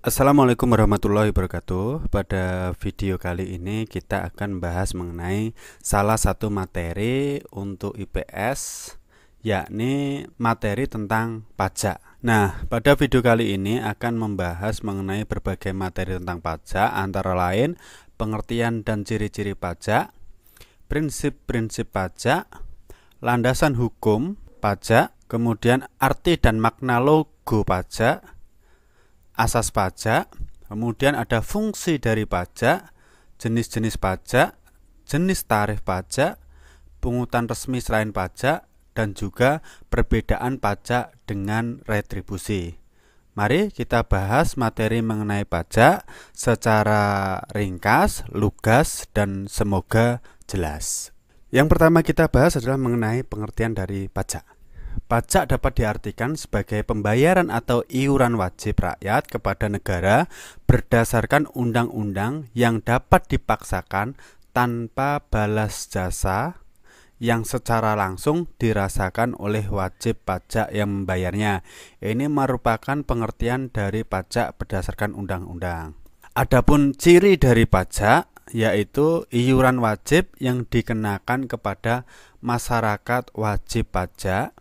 Assalamualaikum warahmatullahi wabarakatuh. Pada video kali ini kita akan bahas mengenai salah satu materi untuk IPS, yakni materi tentang pajak. Nah, pada video kali ini akan membahas mengenai berbagai materi tentang pajak, antara lain pengertian dan ciri-ciri pajak, prinsip-prinsip pajak, landasan hukum pajak, kemudian arti dan makna logo pajak, asas pajak, kemudian ada fungsi dari pajak, jenis-jenis pajak, jenis tarif pajak, pungutan resmi selain pajak, dan juga perbedaan pajak dengan retribusi. Mari kita bahas materi mengenai pajak secara ringkas, lugas, dan semoga jelas. Yang pertama kita bahas adalah mengenai pengertian dari pajak. Pajak dapat diartikan sebagai pembayaran atau iuran wajib rakyat kepada negara berdasarkan undang-undang yang dapat dipaksakan tanpa balas jasa yang secara langsung dirasakan oleh wajib pajak yang membayarnya. Ini merupakan pengertian dari pajak berdasarkan undang-undang. Adapun ciri dari pajak yaitu iuran wajib yang dikenakan kepada masyarakat wajib pajak,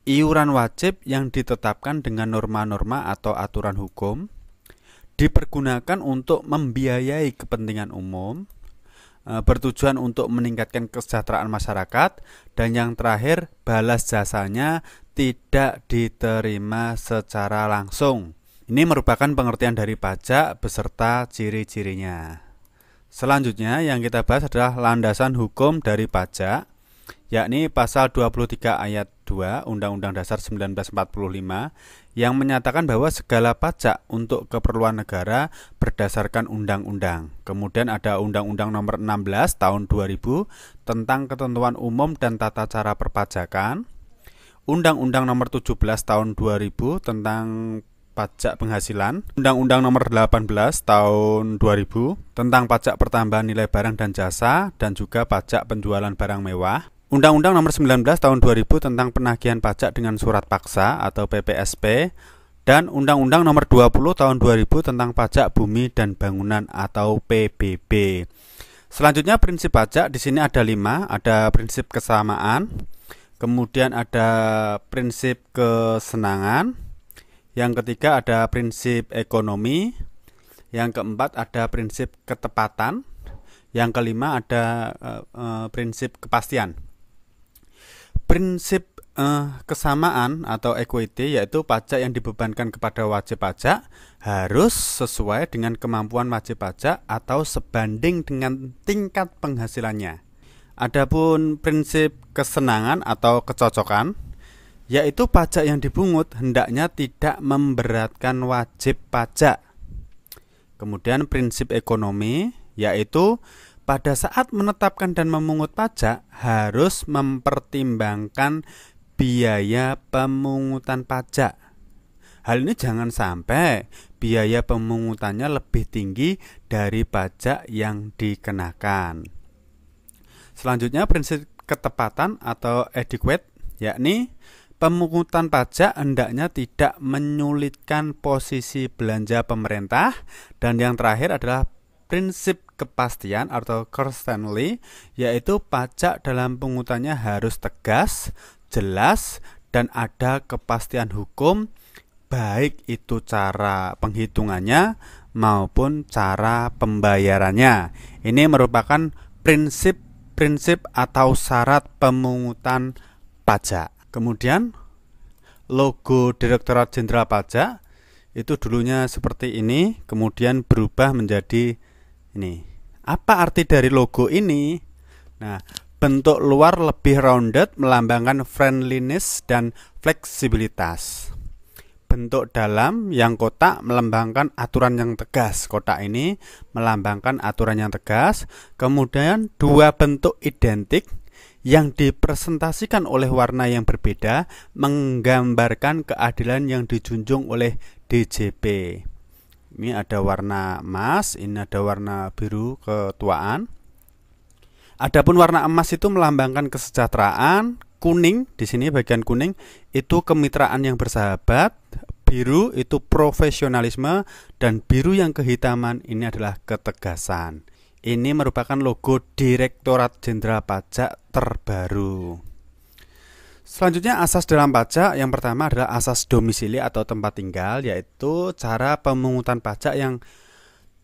iuran wajib yang ditetapkan dengan norma-norma atau aturan hukum, dipergunakan untuk membiayai kepentingan umum, bertujuan untuk meningkatkan kesejahteraan masyarakat, dan yang terakhir balas jasanya tidak diterima secara langsung. Ini merupakan pengertian dari pajak beserta ciri-cirinya. Selanjutnya yang kita bahas adalah landasan hukum dari pajak, yakni pasal 23 ayat 2 Undang-Undang Dasar 1945 yang menyatakan bahwa segala pajak untuk keperluan negara berdasarkan undang-undang. Kemudian ada Undang-Undang Nomor 16 Tahun 2000 tentang ketentuan umum dan tata cara perpajakan, Undang-Undang Nomor 17 Tahun 2000 tentang pajak penghasilan, Undang-Undang Nomor 18 Tahun 2000 tentang pajak pertambahan nilai barang dan jasa, dan juga pajak penjualan barang mewah, Undang-Undang Nomor 19 Tahun 2000 tentang penagihan pajak dengan surat paksa atau PPSP, dan Undang-Undang Nomor 20 Tahun 2000 tentang pajak bumi dan bangunan atau PBB. Selanjutnya prinsip pajak di sini ada 5, ada prinsip kesamaan, kemudian ada prinsip kesenangan, yang ketiga ada prinsip ekonomi, yang keempat ada prinsip ketepatan, yang kelima ada prinsip kepastian. Prinsip kesamaan atau equity yaitu pajak yang dibebankan kepada wajib pajak harus sesuai dengan kemampuan wajib pajak atau sebanding dengan tingkat penghasilannya. Adapun prinsip kesenangan atau kecocokan yaitu pajak yang dipungut hendaknya tidak memberatkan wajib pajak. Kemudian prinsip ekonomi yaitu pada saat menetapkan dan memungut pajak harus mempertimbangkan biaya pemungutan pajak. Hal ini jangan sampai biaya pemungutannya lebih tinggi dari pajak yang dikenakan. Selanjutnya prinsip ketepatan atau adequate, yakni pemungutan pajak hendaknya tidak menyulitkan posisi belanja pemerintah, dan yang terakhir adalah prinsip kepastian atau certainty, yaitu pajak dalam pungutannya harus tegas, jelas, dan ada kepastian hukum, baik itu cara penghitungannya maupun cara pembayarannya. Ini merupakan prinsip-prinsip atau syarat pemungutan pajak. Kemudian logo Direktorat Jenderal Pajak itu dulunya seperti ini, kemudian berubah menjadi ini. Apa arti dari logo ini? Nah, bentuk luar lebih rounded melambangkan friendliness dan fleksibilitas. Bentuk dalam yang kotak melambangkan aturan yang tegas. Kotak ini melambangkan aturan yang tegas. Kemudian dua bentuk identik yang dipresentasikan oleh warna yang berbeda menggambarkan keadilan yang dijunjung oleh DJP. Ini ada warna emas, ini ada warna biru ketuaan. Adapun warna emas itu melambangkan kesejahteraan, kuning di sini bagian kuning itu kemitraan yang bersahabat, biru itu profesionalisme, dan biru yang kehitaman ini adalah ketegasan. Ini merupakan logo Direktorat Jenderal Pajak terbaru. Selanjutnya asas dalam pajak yang pertama adalah asas domisili atau tempat tinggal, yaitu cara pemungutan pajak yang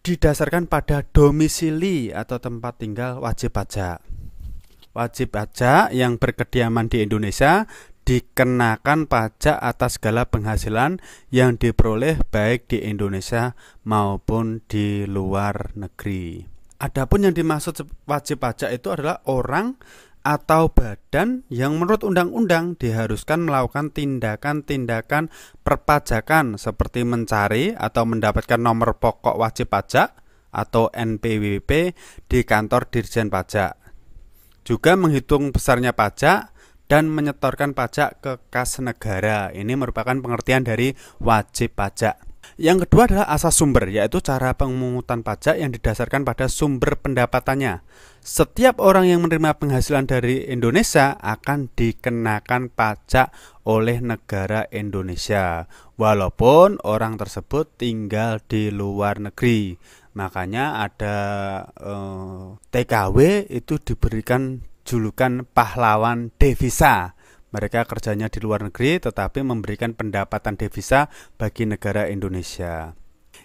didasarkan pada domisili atau tempat tinggal wajib pajak. Wajib pajak yang berkediaman di Indonesia dikenakan pajak atas segala penghasilan yang diperoleh baik di Indonesia maupun di luar negeri. Adapun yang dimaksud wajib pajak itu adalah orang atau badan yang menurut undang-undang diharuskan melakukan tindakan-tindakan perpajakan seperti mencari atau mendapatkan nomor pokok wajib pajak atau NPWP di kantor Dirjen Pajak. Juga menghitung besarnya pajak dan menyetorkan pajak ke kas negara. Ini merupakan pengertian dari wajib pajak. Yang kedua adalah asas sumber, yaitu cara pemungutan pajak yang didasarkan pada sumber pendapatannya. Setiap orang yang menerima penghasilan dari Indonesia akan dikenakan pajak oleh negara Indonesia, walaupun orang tersebut tinggal di luar negeri. Makanya ada TKW itu diberikan julukan pahlawan devisa. Mereka kerjanya di luar negeri tetapi memberikan pendapatan devisa bagi negara Indonesia.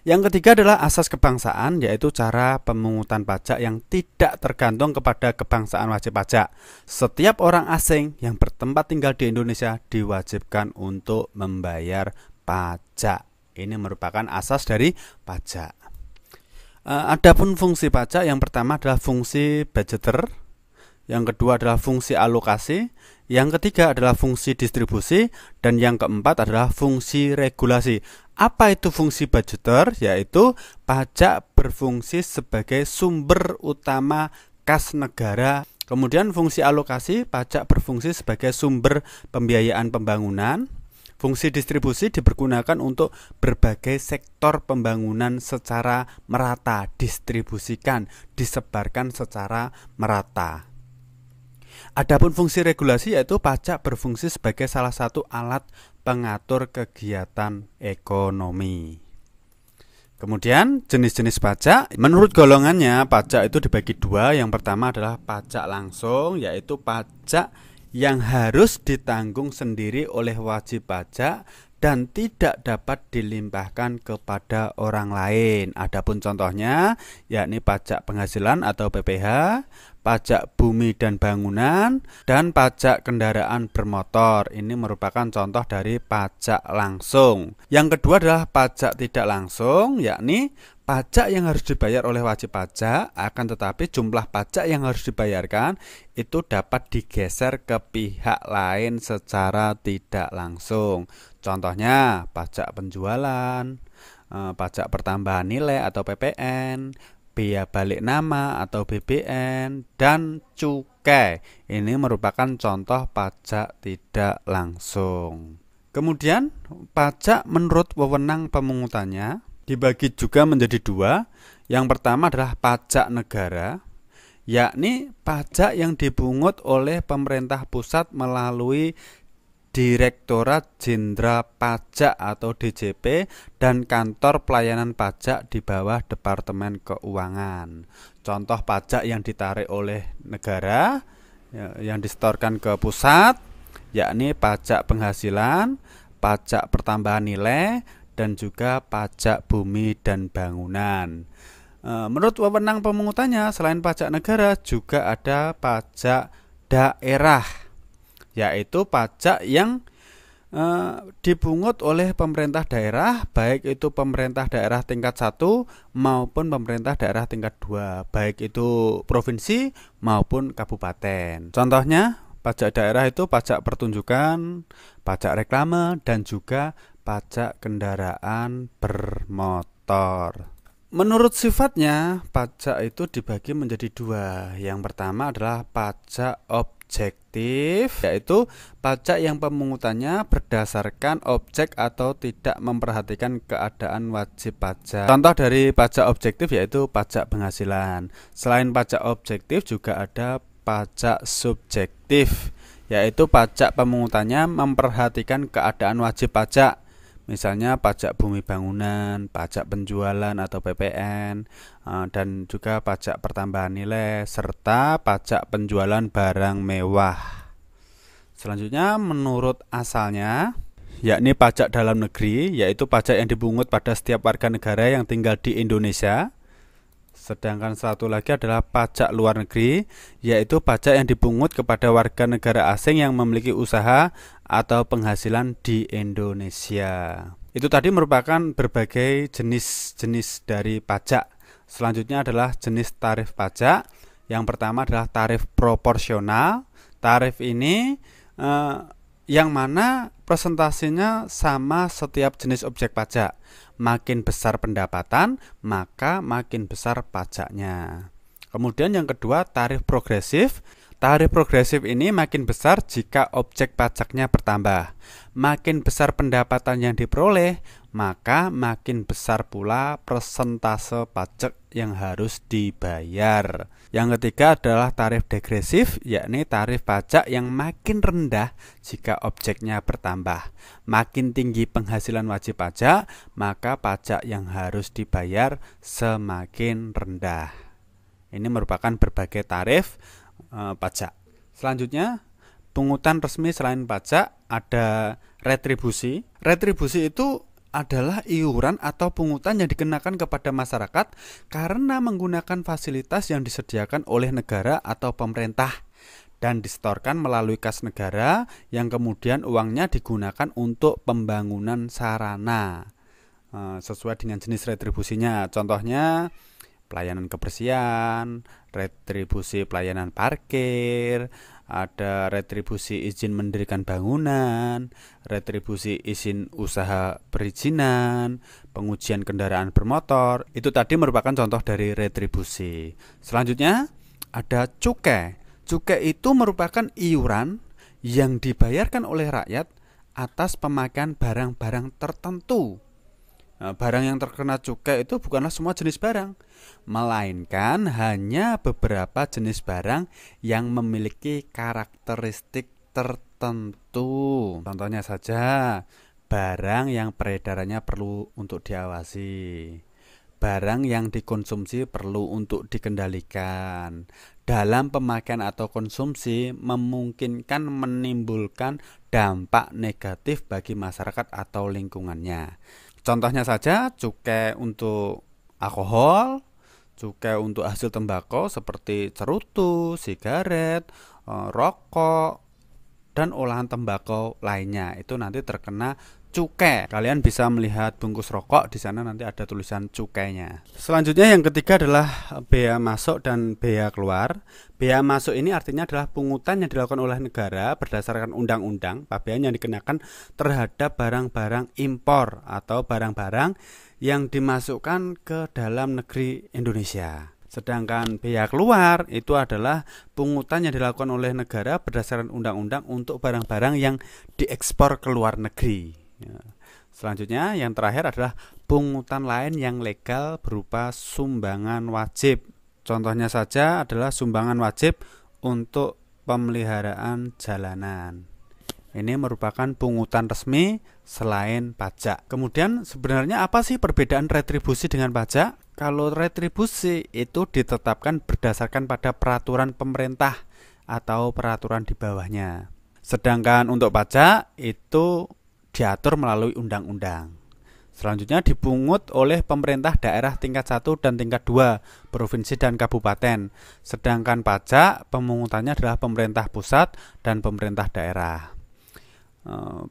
Yang ketiga adalah asas kebangsaan, yaitu cara pemungutan pajak yang tidak tergantung kepada kebangsaan wajib pajak. Setiap orang asing yang bertempat tinggal di Indonesia diwajibkan untuk membayar pajak. Ini merupakan asas dari pajak. Adapun fungsi pajak, yang pertama adalah fungsi budgeter, yang kedua adalah fungsi alokasi, yang ketiga adalah fungsi distribusi, dan yang keempat adalah fungsi regulasi. Apa itu fungsi budgeter? Yaitu pajak berfungsi sebagai sumber utama kas negara. Kemudian fungsi alokasi, pajak berfungsi sebagai sumber pembiayaan pembangunan. Fungsi distribusi dipergunakan untuk berbagai sektor pembangunan secara merata, distribusikan, disebarkan secara merata. Adapun fungsi regulasi, yaitu pajak berfungsi sebagai salah satu alat pengatur kegiatan ekonomi. Kemudian jenis-jenis pajak, menurut golongannya pajak itu dibagi dua. Yang pertama adalah pajak langsung, yaitu pajak yang harus ditanggung sendiri oleh wajib pajak dan tidak dapat dilimpahkan kepada orang lain. Adapun contohnya yakni pajak penghasilan atau PPH, pajak bumi dan bangunan, dan pajak kendaraan bermotor. Ini merupakan contoh dari pajak langsung. Yang kedua adalah pajak tidak langsung, yakni pajak yang harus dibayar oleh wajib pajak, akan tetapi jumlah pajak yang harus dibayarkan itu dapat digeser ke pihak lain secara tidak langsung. Contohnya pajak penjualan, pajak pertambahan nilai atau PPN, biaya balik nama atau BBN, dan cukai. Ini merupakan contoh pajak tidak langsung. Kemudian pajak menurut wewenang pemungutannya dibagi juga menjadi dua. Yang pertama adalah pajak negara, yakni pajak yang dipungut oleh pemerintah pusat melalui Direktorat Jenderal Pajak atau DJP dan kantor pelayanan pajak di bawah Departemen Keuangan. Contoh pajak yang ditarik oleh negara yang disetorkan ke pusat yakni pajak penghasilan, pajak pertambahan nilai, dan juga pajak bumi dan bangunan. Menurut wewenang pemungutannya, selain pajak negara juga ada pajak daerah, yaitu pajak yang dipungut oleh pemerintah daerah, baik itu pemerintah daerah tingkat 1 maupun pemerintah daerah tingkat 2, baik itu provinsi maupun kabupaten. Contohnya pajak daerah itu pajak pertunjukan, pajak reklame, dan juga pajak kendaraan bermotor. Menurut sifatnya, pajak itu dibagi menjadi dua. Yang pertama adalah pajak objektif, yaitu pajak yang pemungutannya berdasarkan objek atau tidak memperhatikan keadaan wajib pajak. Contoh dari pajak objektif yaitu pajak penghasilan. Selain pajak objektif juga ada pajak subjektif, yaitu pajak pemungutannya memperhatikan keadaan wajib pajak, Misalnya pajak bumi bangunan, pajak penjualan atau PPN, dan juga pajak pertambahan nilai, serta pajak penjualan barang mewah. Selanjutnya menurut asalnya, yakni pajak dalam negeri, yaitu pajak yang dipungut pada setiap warga negara yang tinggal di Indonesia. Sedangkan satu lagi adalah pajak luar negeri, yaitu pajak yang dipungut kepada warga negara asing yang memiliki usaha atau penghasilan di Indonesia. Itu tadi merupakan berbagai jenis-jenis dari pajak. Selanjutnya adalah jenis tarif pajak. Yang pertama adalah tarif proporsional. Tarif ini yang mana presentasinya sama setiap jenis objek pajak. Makin besar pendapatan, maka makin besar pajaknya. Kemudian yang kedua, tarif progresif. Tarif progresif ini makin besar jika objek pajaknya bertambah. Makin besar pendapatan yang diperoleh, maka makin besar pula persentase pajak yang harus dibayar. Yang ketiga adalah tarif degresif, yakni tarif pajak yang makin rendah jika objeknya bertambah. Makin tinggi penghasilan wajib pajak, maka pajak yang harus dibayar semakin rendah. Ini merupakan berbagai tarif pajak. Selanjutnya, pungutan resmi selain pajak ada retribusi. Retribusi itu adalah iuran atau pungutan yang dikenakan kepada masyarakat karena menggunakan fasilitas yang disediakan oleh negara atau pemerintah dan disetorkan melalui kas negara yang kemudian uangnya digunakan untuk pembangunan sarana sesuai dengan jenis retribusinya. Contohnya pelayanan kebersihan, retribusi pelayanan parkir, ada retribusi izin mendirikan bangunan, retribusi izin usaha perizinan, pengujian kendaraan bermotor. Itu tadi merupakan contoh dari retribusi. Selanjutnya ada cukai. Cukai itu merupakan iuran yang dibayarkan oleh rakyat atas pemakaian barang-barang tertentu. Barang yang terkena cukai itu bukanlah semua jenis barang, melainkan hanya beberapa jenis barang yang memiliki karakteristik tertentu. Contohnya saja, barang yang peredarannya perlu untuk diawasi, barang yang dikonsumsi perlu untuk dikendalikan. Dalam pemakaian atau konsumsi memungkinkan menimbulkan dampak negatif bagi masyarakat atau lingkungannya. Contohnya saja cukai untuk alkohol, cukai untuk hasil tembakau seperti cerutu, sigaret, rokok, dan olahan tembakau lainnya. Itu nanti terkena cukai. Kalian bisa melihat bungkus rokok, di sana nanti ada tulisan cukainya. Selanjutnya yang ketiga adalah bea masuk dan bea keluar. Bea masuk ini artinya adalah pungutan yang dilakukan oleh negara berdasarkan undang-undang pabean yang dikenakan terhadap barang-barang impor atau barang-barang yang dimasukkan ke dalam negeri Indonesia. Sedangkan bea keluar itu adalah pungutan yang dilakukan oleh negara berdasarkan undang-undang untuk barang-barang yang diekspor ke luar negeri. Selanjutnya yang terakhir adalah pungutan lain yang legal berupa sumbangan wajib. Contohnya saja adalah sumbangan wajib untuk pemeliharaan jalanan. Ini merupakan pungutan resmi selain pajak. Kemudian sebenarnya apa sih perbedaan retribusi dengan pajak? Kalau retribusi itu ditetapkan berdasarkan pada peraturan pemerintah atau peraturan di bawahnya. Sedangkan untuk pajak itu diatur melalui undang-undang. Selanjutnya dipungut oleh pemerintah daerah tingkat 1 dan tingkat 2, provinsi dan kabupaten. Sedangkan pajak pemungutannya adalah pemerintah pusat dan pemerintah daerah.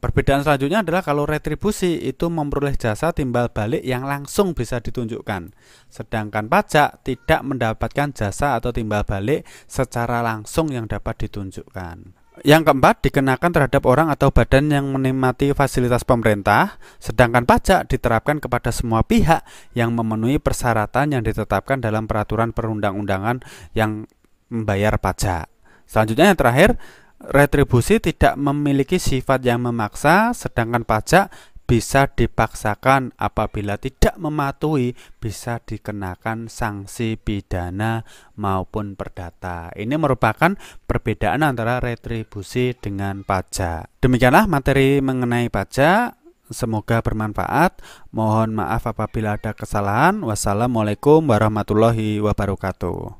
Perbedaan selanjutnya adalah kalau retribusi itu memperoleh jasa timbal balik yang langsung bisa ditunjukkan. Sedangkan pajak tidak mendapatkan jasa atau timbal balik secara langsung yang dapat ditunjukkan. Yang keempat, dikenakan terhadap orang atau badan yang menikmati fasilitas pemerintah, sedangkan pajak diterapkan kepada semua pihak yang memenuhi persyaratan yang ditetapkan dalam peraturan perundang-undangan yang membayar pajak. Selanjutnya yang terakhir, retribusi tidak memiliki sifat yang memaksa, sedangkan pajak bisa dipaksakan. Apabila tidak mematuhi bisa dikenakan sanksi pidana maupun perdata. Ini merupakan perbedaan antara retribusi dengan pajak. Demikianlah materi mengenai pajak. semoga bermanfaat. Mohon maaf apabila ada kesalahan. Wassalamualaikum warahmatullahi wabarakatuh.